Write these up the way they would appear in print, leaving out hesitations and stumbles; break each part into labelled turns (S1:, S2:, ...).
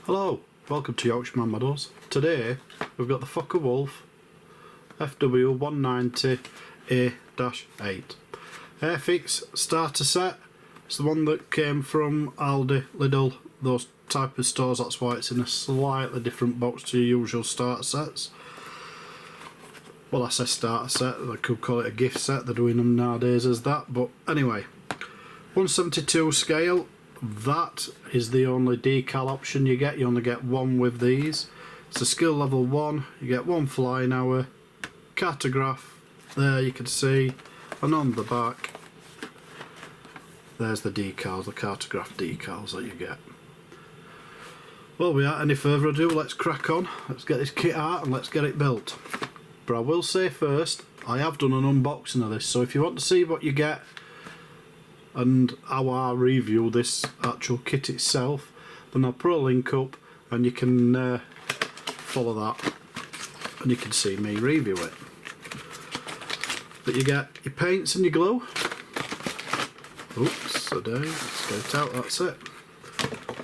S1: Hello, welcome to Yorkshireman Models. Today we've got the Focke Wulf fw190a-8 Airfix starter set. It's the one that came from Aldi, Lidl, those type of stores. That's why it's in a slightly different box to your usual starter sets. Well, I say starter set, they could call it a gift set, they're doing them nowadays as that, but anyway, 172 scale. That is the only decal option you get. You only get one with these. It's a skill level 1. You get 1 flying hour, cartograph there you can see, and on the back there's the decals, the cartograph decals that you get. Well, without any further ado, let's crack on. Let's get this kit out and let's get it built. But I will say first, I have done an unboxing of this, so if you want to see what you get and how I review this actual kit itself, then I'll put a link up and you can follow that and you can see me review it. But you get your paints and your glue. Oops, I do. Let's get it out, that's it.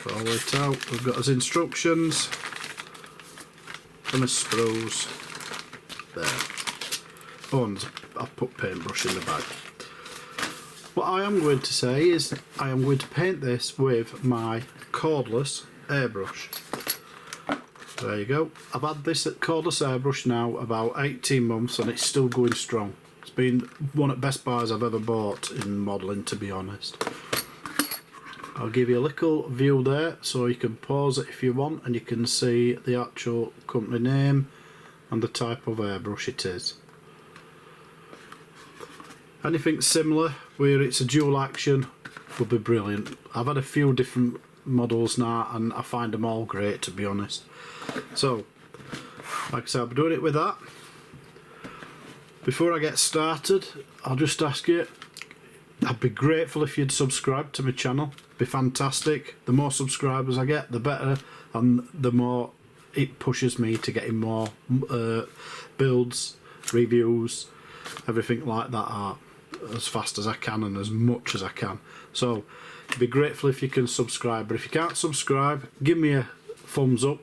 S1: Roll it out. We've got his instructions and his sprues there. Oh, and I've put paintbrush in the bag. What I am going to say is I am going to paint this with my Cordless Airbrush. There you go. I've had this at Cordless Airbrush now about 18 months and it's still going strong. It's been one of the best buys I've ever bought in modelling, to be honest. I'll give you a little view there so you can pause it if you want and you can see the actual company name and the type of airbrush it is. Anything similar where it's a dual action would be brilliant. I've had a few different models now and I find them all great, to be honest. So, like I said, I'll be doing it with that. Before I get started, I'll just ask you, I'd be grateful if you'd subscribe to my channel. It'd be fantastic. The more subscribers I get, the better, and the more it pushes me to getting more builds, reviews, everything like that out as fast as I can and as much as I can. So I'd be grateful if you can subscribe, but if you can't subscribe, give me a thumbs up,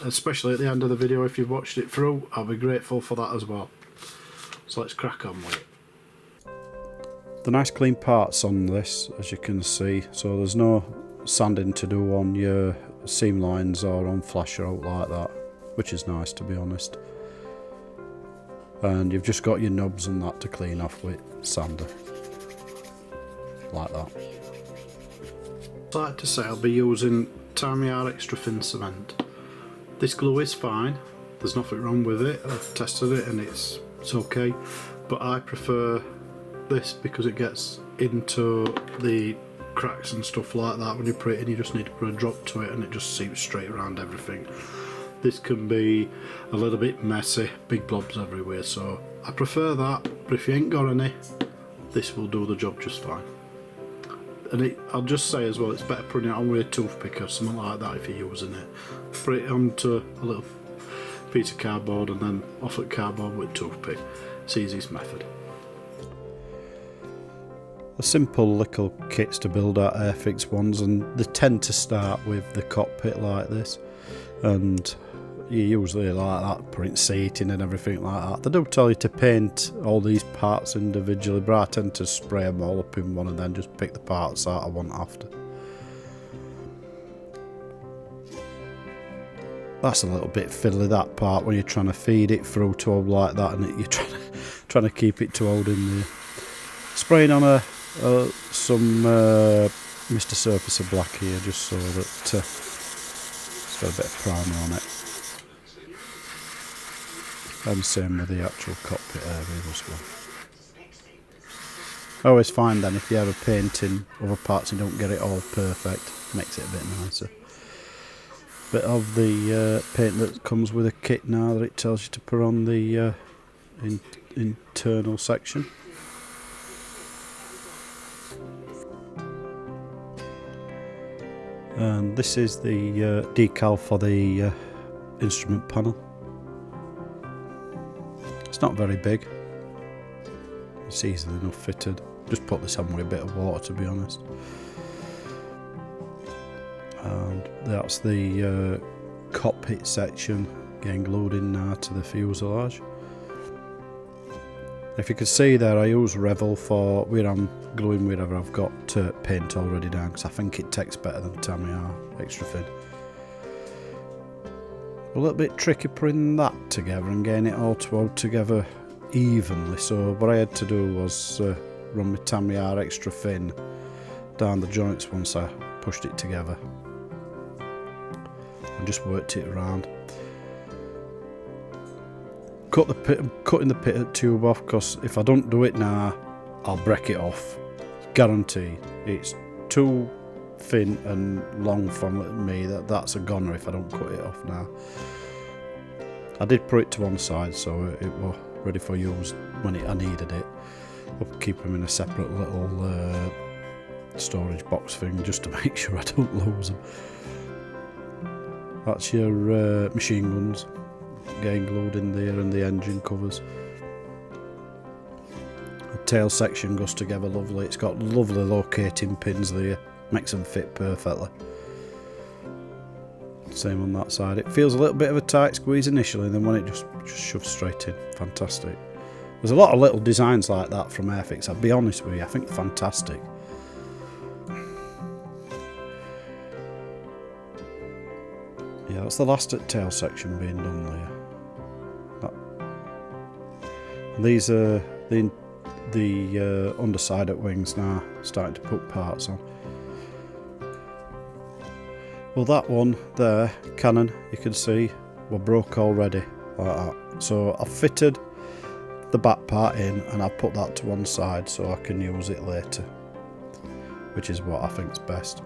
S1: especially at the end of the video if you've watched it through. I'll be grateful for that as well. So let's crack on with it. The nice clean parts on this, as you can see, so there's no sanding to do on your seam lines or on flasher out like that, which is nice, to be honest. And you've just got your nubs and that to clean off with sander, like that. I'd like to say I'll be using Tamiya extra thin cement. This glue is fine, there's nothing wrong with it, I've tested it and it's okay, but I prefer this because it gets into the cracks and stuff like that. When you put it in, you just need to put a drop to it and it just seeps straight around everything. This can be a little bit messy, big blobs everywhere, so I prefer that, but if you ain't got any, this will do the job just fine. And I'll just say as well, it's better putting it on with a toothpick or something like that if you're using it. Put it onto a little piece of cardboard and then off at cardboard with a toothpick. It's the easiest method. The simple little kits to build out Airfix ones, and they tend to start with the cockpit like this, and you usually like that, putting seating and everything like that. They do tell you to paint all these parts individually, but I tend to spray them all up in one and then just pick the parts out I want after. That's a little bit fiddly, that part, when you're trying to feed it through to hold like that and you're trying to keep it to hold in there. Spraying on some Mr. Surfacer Black here, just so that it's got a bit of primer on it. And same with the actual cockpit area as well. I always find then if you ever painting other parts and don't get it all perfect, makes it a bit nicer. Bit of the paint that comes with a kit now that it tells you to put on the internal section. And this is the decal for the instrument panel. It's not very big, it's easily enough fitted. Just put this on with a bit of water, to be honest. And that's the cockpit section getting glued in now to the fuselage. If you can see there, I use Revel for where I'm gluing wherever I've got paint already down, because I think it takes better than Tamiya extra thin. A little bit tricky putting that together and getting it all to hold together evenly, so what I had to do was run my Tamiya extra thin down the joints once I pushed it together and just worked it around. Cutting the pit tube off, because if I don't do it now I'll break it off, guaranteed. It's too thin and long for me, that's a goner if I don't cut it off now. I did put it to one side so it was ready for use when I needed it. I'll keep them in a separate little storage box thing just to make sure I don't lose them. That's your machine guns getting glued in there, and the engine covers. The tail section goes together lovely. It's got lovely locating pins there, makes them fit perfectly. Same on that side. It feels a little bit of a tight squeeze initially, and then when it just shoves straight in, fantastic. There's a lot of little designs like that from Airfix, I'll be honest with you, I think fantastic. Yeah, that's the last tail section being done there. And these are the underside at wings now, starting to put parts on. Well, that one there, cannon, you can see, were broke already, like that. So I've fitted the back part in, and I'll put that to one side so I can use it later, which is what I think is best.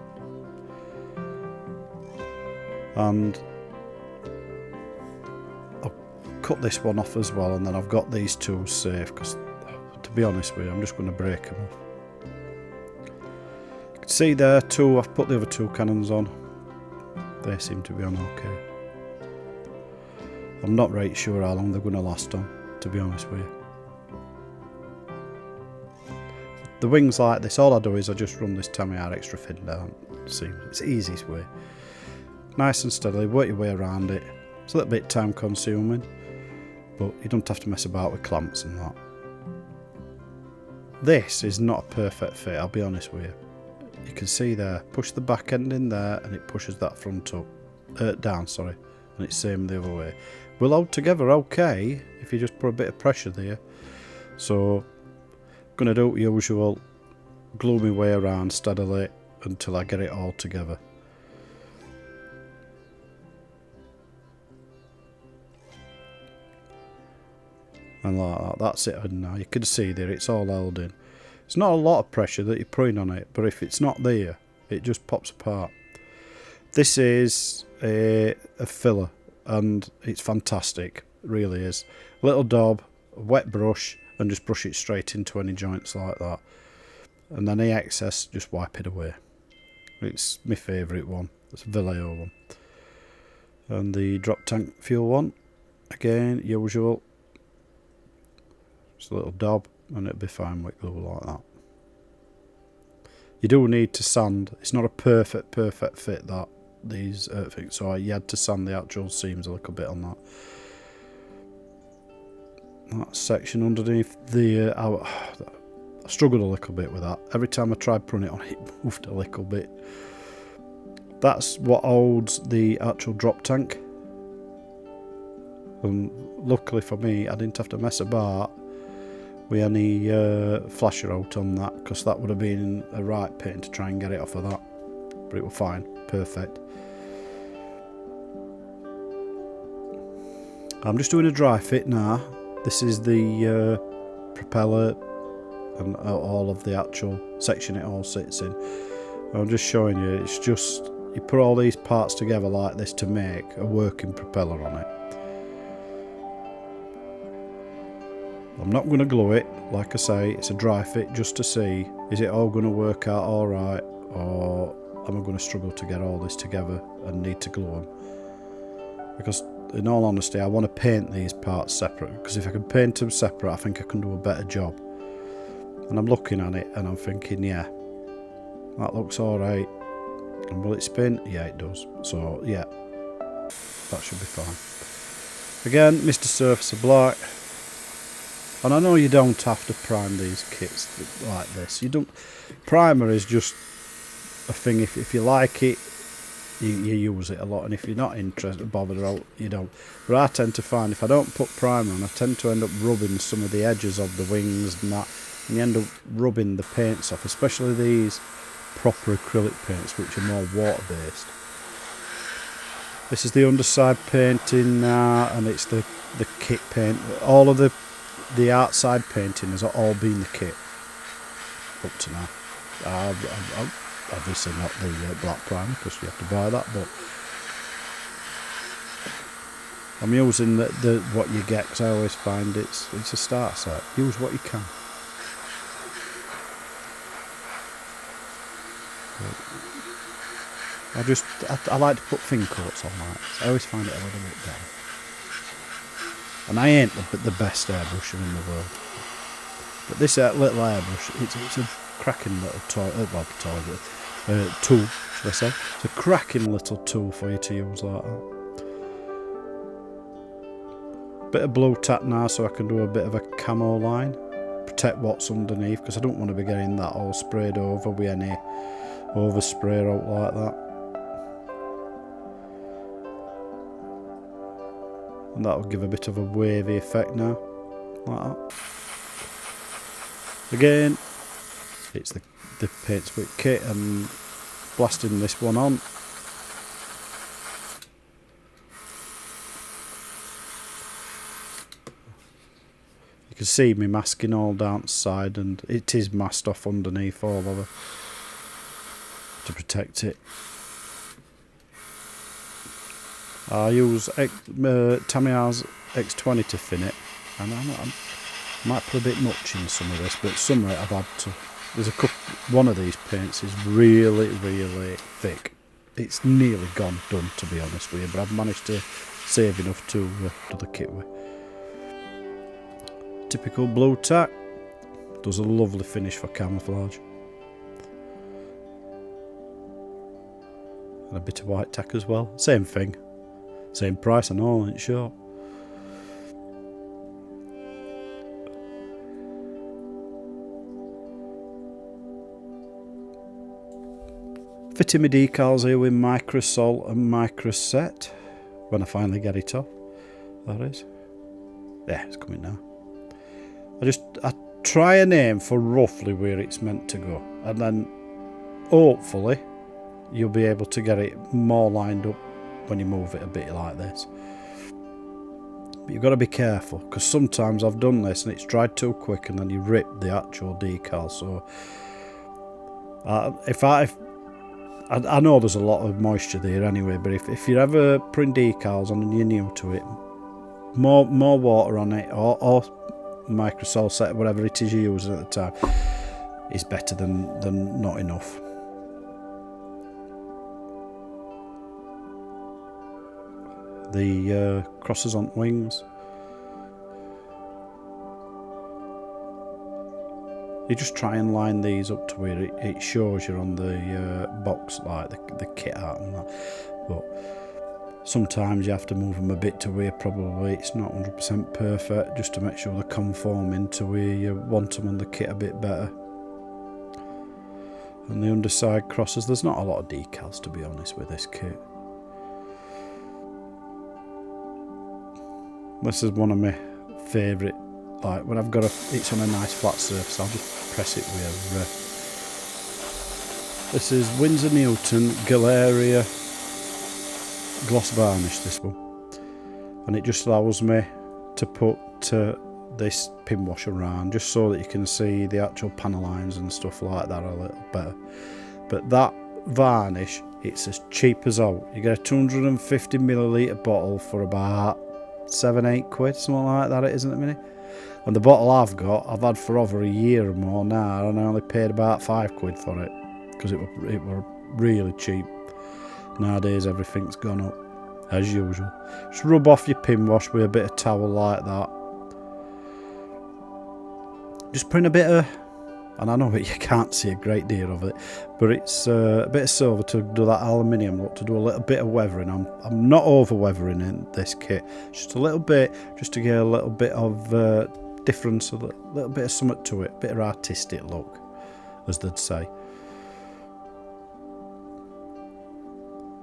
S1: And I'll cut this one off as well, and then I've got these two safe, because to be honest with you, I'm just going to break them off. You can see there two, I've put the other two cannons on. They seem to be on okay. I'm not right sure how long they're going to last on, to be honest with you. The wings like this, all I do is I just run this Tamiya extra thin down. See, it's the easiest way. Nice and steadily, work your way around it. It's a little bit time consuming, but you don't have to mess about with clamps and that. This is not a perfect fit, I'll be honest with you. You can see there, push the back end in there and it pushes that front up, down, sorry, and it's same the other way. We'll hold together okay if you just put a bit of pressure there. So I'm going to do the usual, glue my way around steadily until I get it all together. And like that, that's it. And now you can see there it's all held in. It's not a lot of pressure that you're putting on it, but if it's not there, it just pops apart. This is a filler, and it's fantastic, it really is. A little daub, a wet brush, and just brush it straight into any joints like that. And then the excess, just wipe it away. It's my favourite one, it's a Vallejo one. And the drop tank fuel one, again, usual. Just a little daub, and it'll be fine with glue like that. You do need to sand. It's not a perfect fit, that these things, so you had to sand the actual seams a little bit on that. That section underneath the I struggled a little bit with that. Every time I tried putting it on, it moved a little bit. That's what holds the actual drop tank, and luckily for me I didn't have to mess about with any flasher out on that, because that would have been a right pain to try and get it off of that, but it was fine, perfect. I'm just doing a dry fit now. This is the propeller and all of the actual section it all sits in. I'm just showing you, it's just, you put all these parts together like this to make a working propeller on it. I'm not going to glue it, like I say, it's a dry fit just to see, is it all going to work out alright, or am I going to struggle to get all this together and need to glue them? Because in all honesty, I want to paint these parts separate, because if I can paint them separate, I think I can do a better job. And I'm looking at it and I'm thinking, yeah, that looks alright. And will it spin? Yeah, it does. So yeah, that should be fine. Again, Mr. Surfacer Black. And I know you don't have to prime these kits like this. You don't. Primer is just a thing. If you like it, you use it a lot, and if you're not interested, bothered out, you don't. But I tend to find if I don't put primer on, I tend to end up rubbing some of the edges of the wings and that, and you end up rubbing the paints off, especially these proper acrylic paints, which are more water based. This is the underside painting now, and it's the kit paint. All of the outside painting has all been the kit up to now. Obviously not the black primer, because you have to buy that, but I'm using the what you get, because I always find it's a start set. Use what you can. I like to put thin coats on like this. I always find it a little bit better. And I ain't the best airbrusher in the world, but this little airbrush, it's a cracking little tool, should I say? It's a cracking little tool for you to use like that. Bit of blue tack now, so I can do a bit of a camo line, protect what's underneath, because I don't want to be getting that all sprayed over with any overspray out like that. And that'll give a bit of a wavy effect now, like that. Again, it's the paint split kit, and blasting this one on. You can see me masking all down the side, and it is masked off underneath all of it to protect it. I use Tamiya's X20 to fin it, and I might put a bit much in some of this, but some of it I've had to. There's a couple. One of these paints is really, really thick. It's nearly done, to be honest with you, but I've managed to save enough to do the kit with. Typical blue tack. Does a lovely finish for camouflage. And a bit of white tack as well. Same thing. Same price and all, ain't sure. Fitting my decals here with Microsol and Microset when I finally get it off. That is. Yeah, it's coming now. I try and aim for roughly where it's meant to go, and then hopefully you'll be able to get it more lined up when you move it a bit like this. But you've got to be careful, because sometimes I've done this and it's dried too quick, and then you rip the actual decal. So I know there's a lot of moisture there anyway, but if you're ever putting decals on and you're new to it, more water on it, or Microsol set, whatever it is you're using at the time, is better than not enough. The crosses on wings, you just try and line these up to where it shows you on the box, like the kit art and that. But sometimes you have to move them a bit to where probably it's not 100% perfect, just to make sure they conform into where you want them on the kit a bit better. And the underside crosses, there's not a lot of decals, to be honest, with this kit. This is one of my favourite, like when I've got it's on a nice flat surface, I'll just press it with this is Winsor Newton Galeria gloss varnish, this one, and it just allows me to put this pin wash around, just so that you can see the actual panel lines and stuff like that a little better. But that varnish, it's as cheap as out. You get a 250ml bottle for about £7-8 quid, something like that it is, isn't it, Minnie? And the bottle I've had for over a year or more now, and I only paid about £5 for it, because it were really cheap. Nowadays everything's gone up, as usual. Just rub off your pin wash with a bit of towel like that. Just put in a bit of and I know that you can't see a great deal of it, but it's a bit of silver to do that aluminium look, to do a little bit of weathering. I'm not over weathering in this kit, just a little bit, just to get a little bit of difference, a little bit of something to it, a bit of artistic look, as they'd say.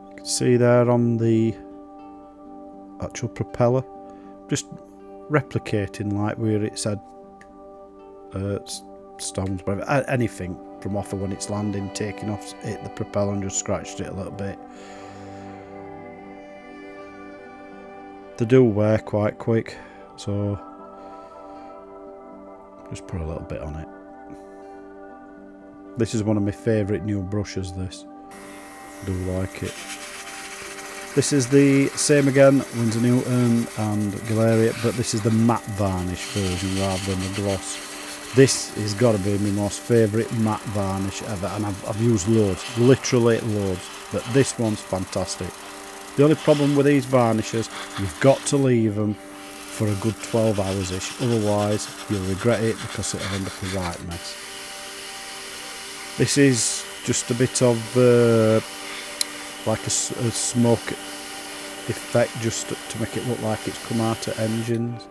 S1: You can see there on the actual propeller, just replicating like where it's had stones, whatever, anything from off of when it's landing, taking off, hit the propeller and just scratched it a little bit. They do wear quite quick, so just put a little bit on it. This is one of my favourite new brushes, this. I do like it. This is the same again, Winsor Newton and Galeria, but this is the matte varnish version rather than the gloss. This has got to be my most favourite matte varnish ever, and I've used loads, literally loads, but this one's fantastic. The only problem with these varnishes, you've got to leave them for a good 12 hours-ish, otherwise you'll regret it because it'll end up a right mess. This is just a bit of like a smoke effect, just to make it look like it's come out of engines.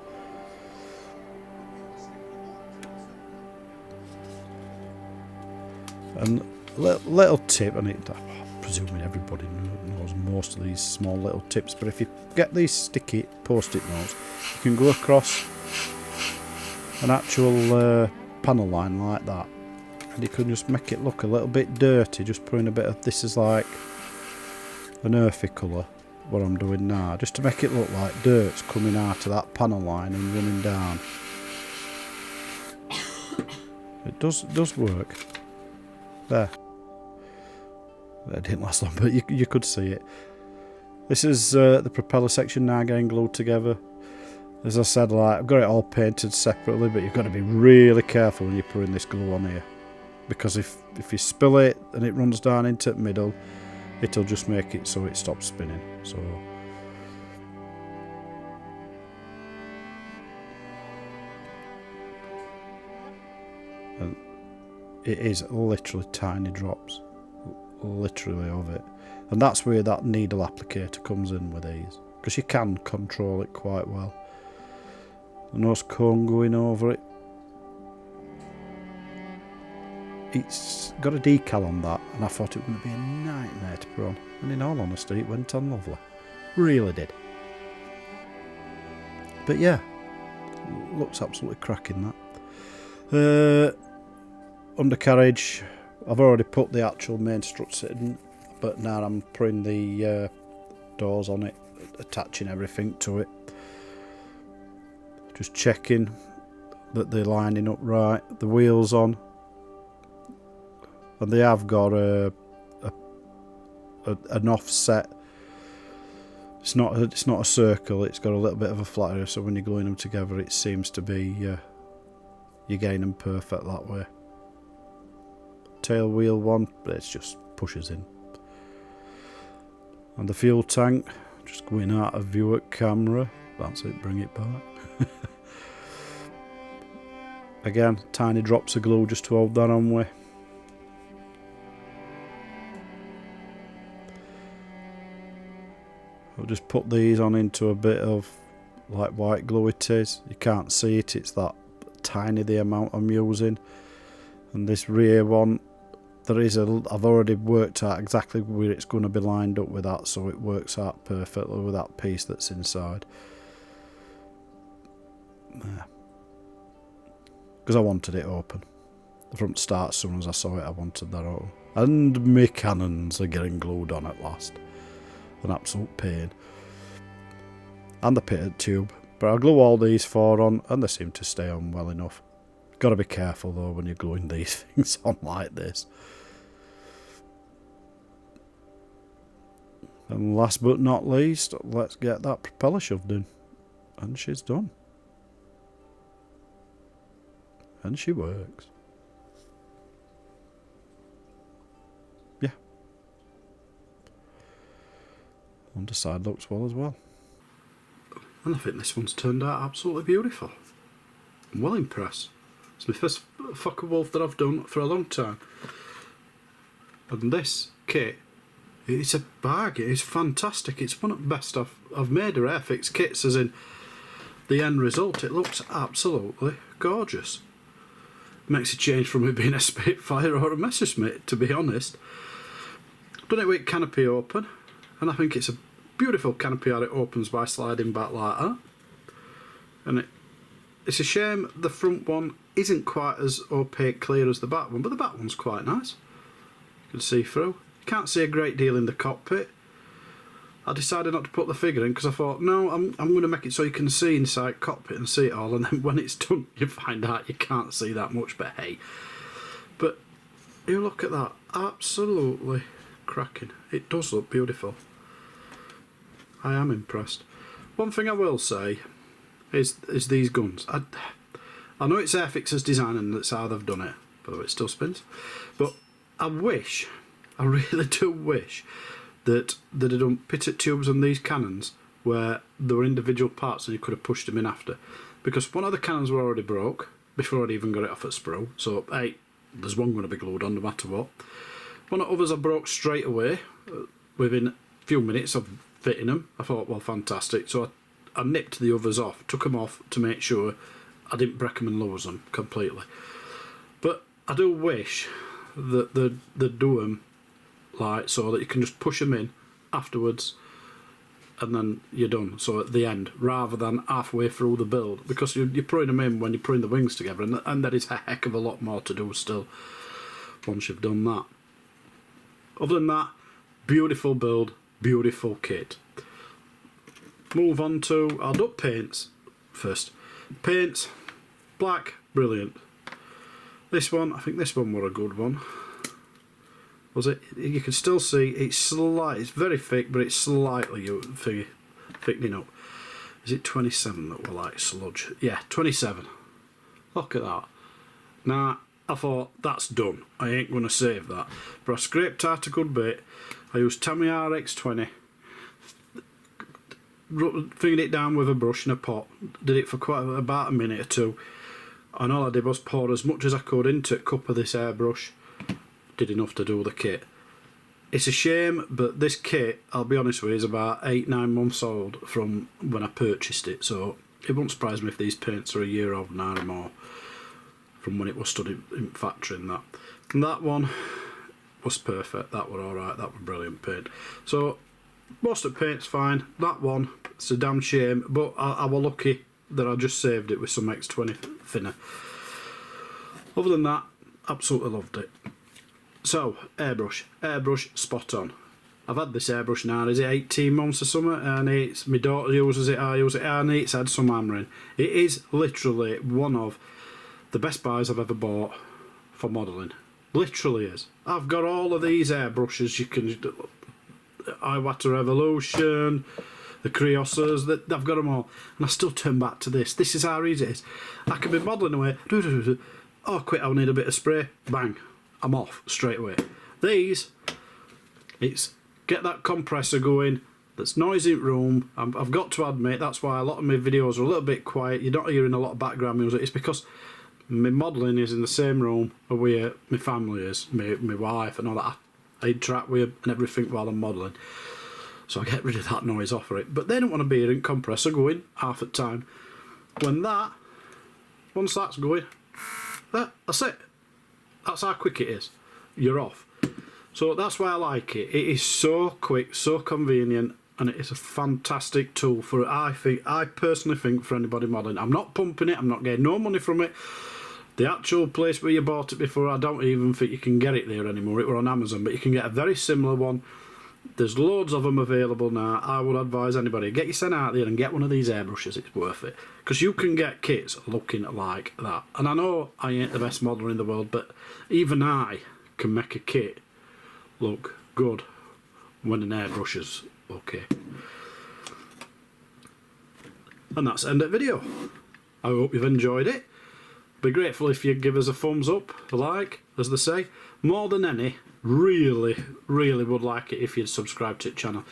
S1: And little tip, and I'm presuming everybody knows most of these small little tips, but if you get these sticky post-it notes, you can go across an actual panel line like that, and you can just make it look a little bit dirty, just putting a bit of, this is like an earthy colour, what I'm doing now, just to make it look like dirt's coming out of that panel line and running down. It does work. There. It didn't last long, but you could see it. This is the propeller section now getting glued together. As I said, like, I've got it all painted separately, but you've got to be really careful when you're putting this glue on here, because if you spill it and it runs down into the middle, it'll just make it so it stops spinning. So and it is literally tiny drops, literally of it, and that's where that needle applicator comes in with these, because you can control it quite well. The nose cone going over it, it's got a decal on that, and I thought it was going to be a nightmare to put on, and in all honesty it went on lovely, really did. But yeah, looks absolutely cracking that. Undercarriage, I've already put the actual main struts in, but now I'm putting the doors on it, attaching everything to it, just checking that they're lining up right, the wheels on, and they have got an offset. It's not a circle, it's got a little bit of a flat area, so when you're gluing them together it seems to be you're getting them perfect that way. Tail wheel one, but it's just pushes in. And the fuel tank, just going out of view at camera, that's it, bring it back. Again, tiny drops of glue just to hold that on with. I'll just put these on into a bit of like white glue it is. You can't see it, it's that tiny the amount I'm using. And this rear one, I've already worked out exactly where it's going to be lined up with that, so it works out perfectly with that piece that's inside. There. Because I wanted it open. From the start, as soon as I saw it, I wanted that open. And my cannons are getting glued on at last. An absolute pain. And the pitted tube. But I glue all these four on, and they seem to stay on well enough. Got to be careful though when you're gluing these things on like this. And last but not least, let's get that propeller shoved in. And she's done. And she works. Yeah. Underside looks well as well. And I think this one's turned out absolutely beautiful. I'm well impressed. It's my first Focke Wulf that I've done for a long time. And this kit, it's a bargain. It's fantastic. It's one of the best I've made of Airfix kits, as in the end result. It looks absolutely gorgeous. Makes a change from it being a Spitfire or a Messerschmitt, to be honest. Done it with canopy open, and I think it's a beautiful canopy how it opens by sliding back like that. And it's a shame the front one isn't quite as opaque clear as the back one, but the back one's quite nice. You can see through. You can't see a great deal in the cockpit. I decided not to put the figure in because I thought, no, I'm going to make it so you can see inside cockpit and see it all, and then when it's done you find out you can't see that much, but hey. But you look at that, absolutely cracking. It does look beautiful. I am impressed. One thing I will say is these guns. I know it's Airfix's design and that's how they've done it, by the way it still spins, but I really do wish that they'd have done pitted tubes on these cannons where there were individual parts and you could have pushed them in after. Because one of the cannons were already broke before I'd even got it off at sprue, so hey, there's one going to be glued on no matter what. One of the others I broke straight away within a few minutes of fitting them. I thought, well, fantastic, so I nipped the others off, took them off to make sure I didn't break them and lose them completely. But I do wish that they'd do them like so that you can just push them in afterwards and then you're done, so at the end, rather than halfway through the build, because you're putting them in when you're putting the wings together, and there is a heck of a lot more to do still once you've done that. Other than that, beautiful build, beautiful kit. Move on to, I'll do paints first. Paints, black, brilliant. This one, I think this one were a good one. Was it? You can still see it's very thick, but it's slightly thickening up. Is it 27 that were like sludge? Yeah, 27. Look at that. Now, I thought, that's done. I ain't going to save that. But I scraped out a good bit. I used Tamiya RX20. Fingered it down with a brush in a pot. Did it for about a minute or two. And all I did was pour as much as I could into a cup of this airbrush. Did enough to do the kit. It's a shame, but this kit, I'll be honest with you, is about 8-9 months old from when I purchased it, so it won't surprise me if these paints are a year old now or more from when it was stood in factory and that. And that one was perfect, that were alright, that were brilliant paint. So most of the paint's fine. That one, it's a damn shame, but I was lucky that I just saved it with some X20 thinner. Other than that, absolutely loved it. So, airbrush spot on. I've had this airbrush now, is it 18 months or something, and it's, my daughter uses it, I use it, and it's had some hammering. It is literally one of the best buys I've ever bought for modelling. Literally is. I've got all of these airbrushes, you can, Iwata Evolution, the Kriosas, I've got them all, and I still turn back to this. This is how easy it is. I can be modelling away, oh quick, I'll need a bit of spray, bang, I'm off straight away. These, it's get that compressor going, that's noisy in room. I've got to admit, that's why a lot of my videos are a little bit quiet, you're not hearing a lot of background music. It's because my modelling is in the same room where my family is, my wife and all that. I interact with and everything while I'm modelling, so I get rid of that noise off of it. But they don't want to be hearing compressor going half the time. Once that's going, that's it. That's how quick it is. You're off. So that's why I like it. It is so quick, so convenient, and it is a fantastic tool for, I personally think, for anybody modelling. I'm not pumping it, I'm not getting no money from it. The actual place where you bought it before, I don't even think you can get it there anymore. It were on Amazon, but you can get a very similar one. There's loads of them available now. I would advise anybody, get your sent out there and get one of these airbrushes, it's worth it. Because you can get kits looking like that. And I know I ain't the best modeller in the world, but even I can make a kit look good when an airbrush is okay. And that's the end of the video. I hope you've enjoyed it. Be grateful if you give us a thumbs up, a like, as they say. More than any, really would like it if you'd subscribe to the channel.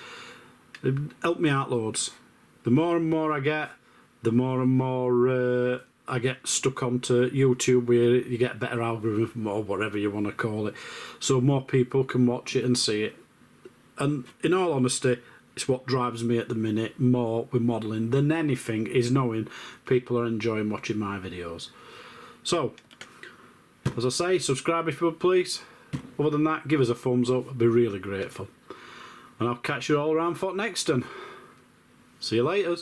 S1: It'd help me out loads. The more and more I get, the more and more I get stuck onto YouTube where you get a better algorithm or whatever you want to call it, so more people can watch it and see it. And in all honesty, it's what drives me at the minute more with modelling than anything, is knowing people are enjoying watching my videos. So, as I say, subscribe if you would please. Other than that, give us a thumbs up, I'd be really grateful. And I'll catch you all around for next time. See you later.